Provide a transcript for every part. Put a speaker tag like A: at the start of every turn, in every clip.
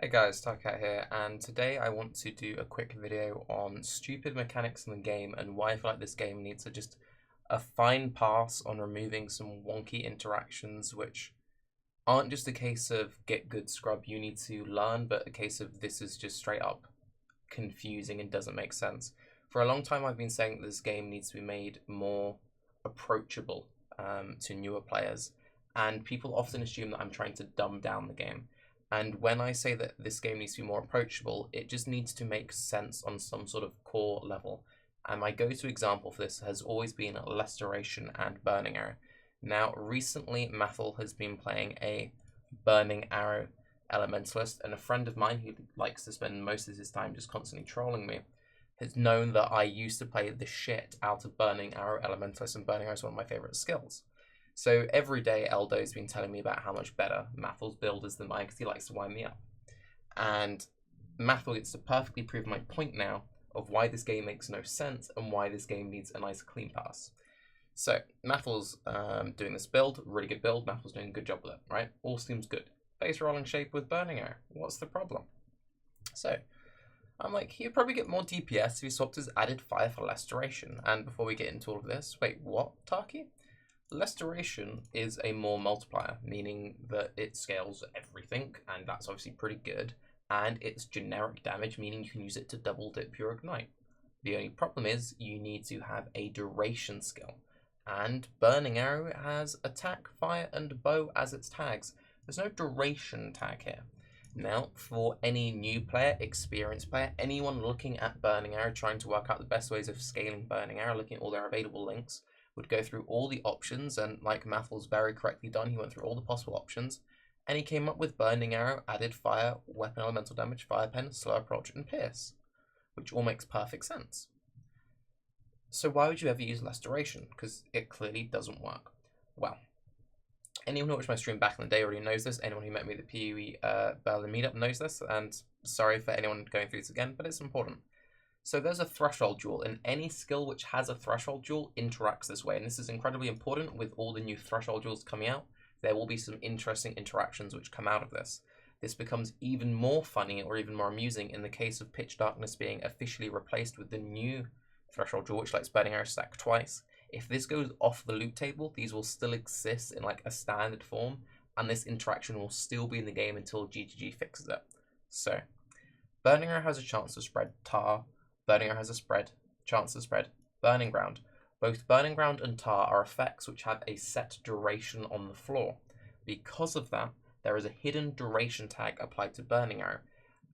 A: Hey guys, Tarke here, and today I want to do a quick video on stupid mechanics in the game and why I feel like this game needs just a fine pass on removing some wonky interactions which aren't just a case of get good scrub you need to learn, but a case of this is just straight up confusing and doesn't make sense. For a long time I've been saying that this game needs to be made more approachable to newer players, and people often assume that I'm trying to dumb down the game. And when I say that this game needs to be more approachable, it just needs to make sense on some sort of core level. And my go-to example for this has always been Restoration and Burning Arrow. Now, recently, Mathel has been playing a Burning Arrow Elementalist, and a friend of mine who likes to spend most of his time just constantly trolling me has known that I used to play the shit out of Burning Arrow Elementalist, and Burning Arrow is one of my favourite skills. So every day Eldo's been telling me about how much better Mathel's build is than mine because he likes to wind me up. And Mathel gets to perfectly prove my point now of why this game makes no sense and why this game needs a nice clean pass. So Mathel's doing this build, really good build. Mathel's doing a good job with it, right? All seems good. Base rolling shape with Burning Arrow. What's the problem? So I'm like, he'd probably get more DPS if he swapped his added fire for Restoration. And before we get into all of this, wait, what, Tarke? Restoration is a more multiplier, meaning that it scales everything, and that's obviously pretty good. And it's generic damage, meaning you can use it to double dip your ignite. The only problem is you need to have a duration skill. And Burning Arrow has attack, fire, and bow as its tags. There's no duration tag here. Now, for any new player, experienced player, anyone looking at Burning Arrow, trying to work out the best ways of scaling Burning Arrow, looking at all their available links, would go through all the options, and like Mathel's very correctly done, he went through all the possible options, and he came up with Burning Arrow, added fire, weapon elemental damage, fire pen, slow approach, and pierce, which all makes perfect sense. So why would you ever use Restoration? Because it clearly doesn't work. Well, anyone who watched my stream back in the day already knows this. Anyone who met me at the PoE Berlin meetup knows this, and sorry for anyone going through this again, but it's important. So there's a threshold jewel, and any skill which has a threshold jewel interacts this way, and this is incredibly important with all the new threshold jewels coming out. There will be some interesting interactions which come out of this. This becomes even more funny or even more amusing in the case of Pitch Darkness being officially replaced with the new threshold jewel, which lets Burning Arrow stack twice. If this goes off the loot table, these will still exist in like a standard form, and this interaction will still be in the game until GGG fixes it. So, Burning Arrow has a chance to spread Tar. Burning Arrow has a chance to spread Burning Ground. Both Burning Ground and Tar are effects which have a set duration on the floor. Because of that, there is a hidden duration tag applied to Burning Arrow,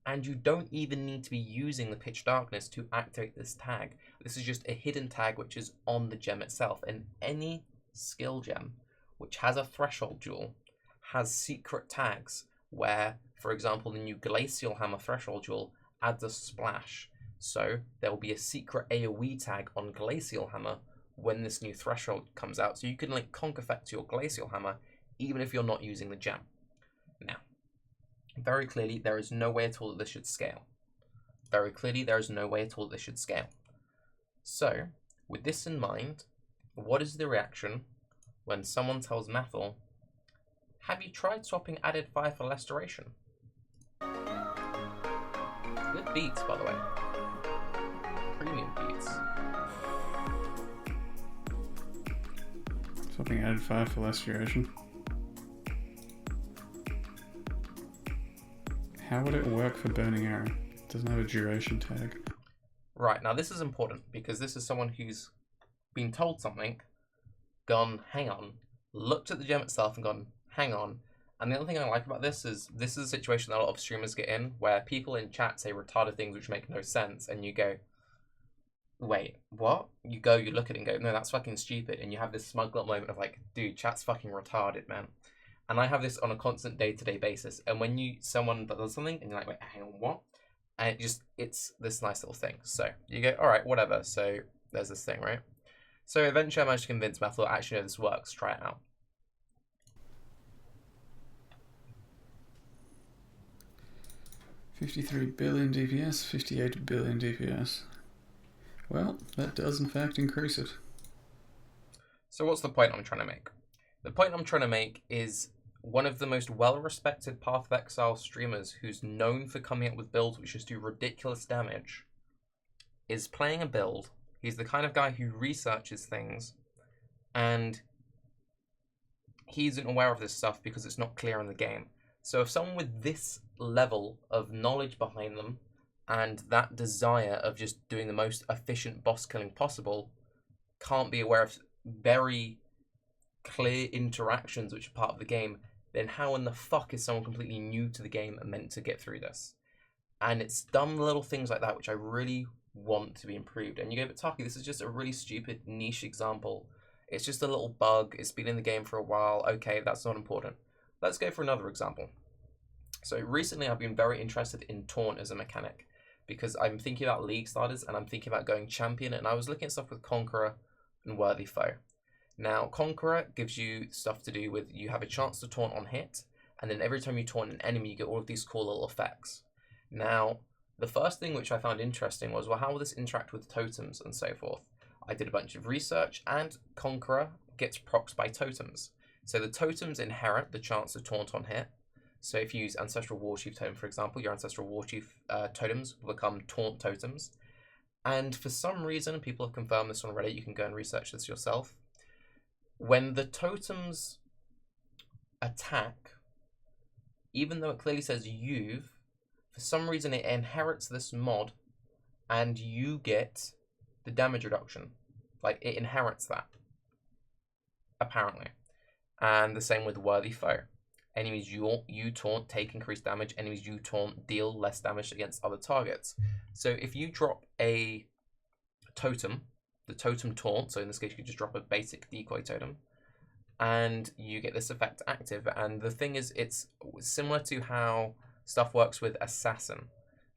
A: and you don't even need to be using the Pitch Darkness to activate this tag. This is just a hidden tag which is on the gem itself, and any skill gem which has a threshold jewel has secret tags where, for example, the new Glacial Hammer threshold jewel adds a splash. So there will be a secret AoE tag on Glacial Hammer when this new threshold comes out. So you can link Conk Effect to your Glacial Hammer even if you're not using the gem. Now, very clearly there is no way at all that this should scale. Very clearly there is no way at all that this should scale. So, with this in mind, what is the reaction when someone tells Mathel, have you tried swapping added fire for Restoration? Good beats, by the way. Premium beats.
B: Something added 5 for Restoration. How would it work for Burning Arrow? It doesn't have a duration tag.
A: Right, now this is important because this is someone who's been told something, gone, hang on, looked at the gem itself and gone, hang on. And the other thing I like about this is a situation that a lot of streamers get in where people in chat say retarded things which make no sense, and you go, wait, what? You look at it and go, no, that's fucking stupid. And you have this smug little moment of like, dude, chat's fucking retarded, man. And I have this on a constant day-to-day basis. And when someone does something and you're like, wait, hang on, what? And it's this nice little thing. So you go, all right, whatever. So there's this thing, right? So eventually I managed to convince Mathel, actually, no, this works. Try it out.
B: 53 billion DPS, 58 billion DPS. Well, that does in fact increase it.
A: So what's the point I'm trying to make? The point I'm trying to make is one of the most well-respected Path of Exile streamers who's known for coming up with builds which just do ridiculous damage is playing a build. He's the kind of guy who researches things, and he isn't aware of this stuff because it's not clear in the game. So if someone with this level of knowledge behind them and that desire of just doing the most efficient boss killing possible can't be aware of very clear interactions which are part of the game, then how in the fuck is someone completely new to the game meant to get through this? And it's dumb little things like that which I really want to be improved. And you go, but Tarke, this is just a really stupid niche example. It's just a little bug. It's been in the game for a while. Okay, that's not important. Let's go for another example. So recently I've been very interested in taunt as a mechanic because I'm thinking about league starters and I'm thinking about going champion, and I was looking at stuff with Conqueror and Worthy Foe. Now, Conqueror gives you stuff to do with you have a chance to taunt on hit, and then every time you taunt an enemy, you get all of these cool little effects. Now, the first thing which I found interesting was, well, how will this interact with totems and so forth? I did a bunch of research, and Conqueror gets procs by totems. So the totems inherit the chance to taunt on hit. So if you use Ancestral Warchief Totem, for example, your Ancestral Warchief totems will become taunt totems. And for some reason, people have confirmed this on Reddit, you can go and research this yourself. When the totems attack, even though it clearly says you've, for some reason it inherits this mod and you get the damage reduction. Like, it inherits that, apparently. And the same with Worthy Foe. Enemies you taunt take increased damage. Enemies you taunt deal less damage against other targets. So if you drop a totem, the totem taunt, so in this case you could just drop a basic decoy totem, and you get this effect active. And the thing is, it's similar to how stuff works with Assassin.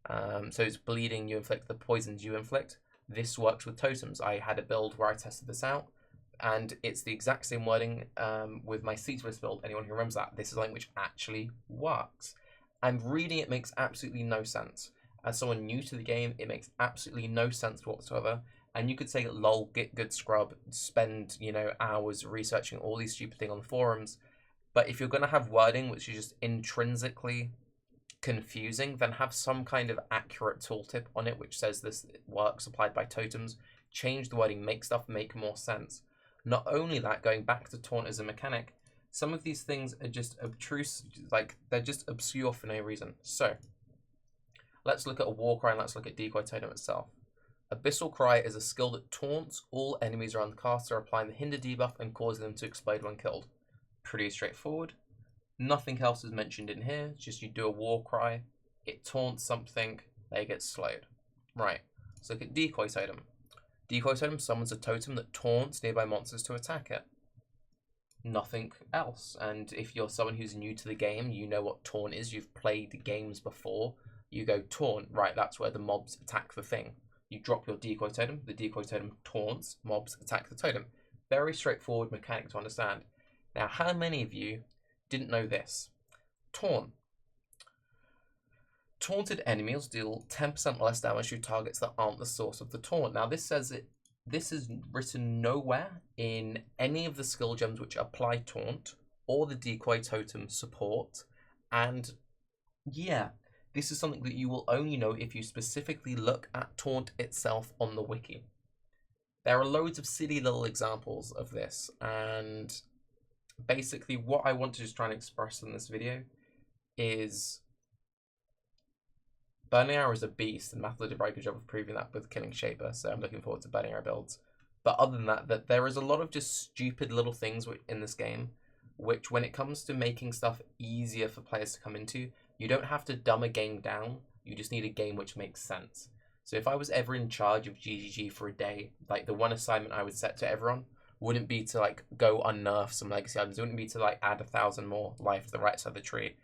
A: So it's bleeding you inflict, the poisons you inflict. This works with totems. I had a build where I tested this out, and it's the exact same wording with my Ceaseless build. Anyone who remembers that, this is something which actually works. And reading it makes absolutely no sense. As someone new to the game, it makes absolutely no sense whatsoever. And you could say, lol, get good scrub, spend, hours researching all these stupid things on the forums. But if you're going to have wording which is just intrinsically confusing, then have some kind of accurate tooltip on it which says this works applied by totems. Change the wording, make stuff make more sense. Not only that, going back to taunt as a mechanic, some of these things are just obtruse, like they're just obscure for no reason. So let's look at a war cry and let's look at decoy totem itself. Abyssal Cry is a skill that taunts all enemies around the caster, applying the hinder debuff and causing them to explode when killed. Pretty straightforward. Nothing else is mentioned in here. It's just you do a war cry, it taunts something, they get slowed. Right, let's look at Decoy Totem. Decoy Totem summons a totem that taunts nearby monsters to attack it. Nothing else. And if you're someone who's new to the game, you know what taunt is, you've played games before, you go taunt, right, that's where the mobs attack the thing. You drop your decoy totem, the decoy totem taunts, mobs attack the totem. Very straightforward mechanic to understand. Now, how many of you didn't know this? Taunt. Taunted enemies deal 10% less damage to targets that aren't the source of the taunt. Now, this says it. This is written nowhere in any of the skill gems which apply taunt or the decoy totem support. And yeah, this is something that you will only know if you specifically look at taunt itself on the wiki. There are loads of silly little examples of this, and basically what I want to just try and express in this video is Burning Arrow is a beast, and Mathla did a very good job of proving that with killing Shaper, so I'm looking forward to Burning Arrow builds. But other than that, there is a lot of just stupid little things in this game, which when it comes to making stuff easier for players to come into, you don't have to dumb a game down, you just need a game which makes sense. So if I was ever in charge of GGG for a day, like the one assignment I would set to everyone wouldn't be to like go unnerf some legacy items, it wouldn't be to like add 1,000 more life to the right side of the tree.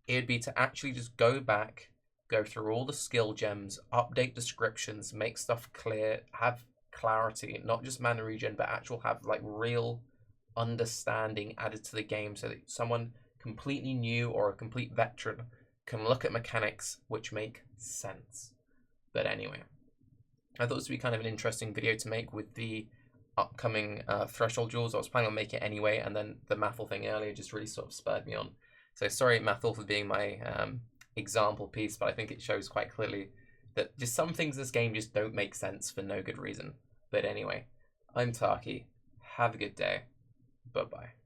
A: It would be to actually just go back, go through all the skill gems, update descriptions, make stuff clear, have clarity, not just mana regen, but actual have like real understanding added to the game so that someone completely new or a complete veteran can look at mechanics which make sense. But anyway, I thought this would be kind of an interesting video to make with the upcoming threshold jewels. I was planning on making it anyway, and then the Mathel thing earlier just really sort of spurred me on. So sorry, Mathel, for being my example piece, but I think it shows quite clearly that just some things in this game just don't make sense for no good reason. But anyway, I'm Tarke. Have a good day. Bye-bye.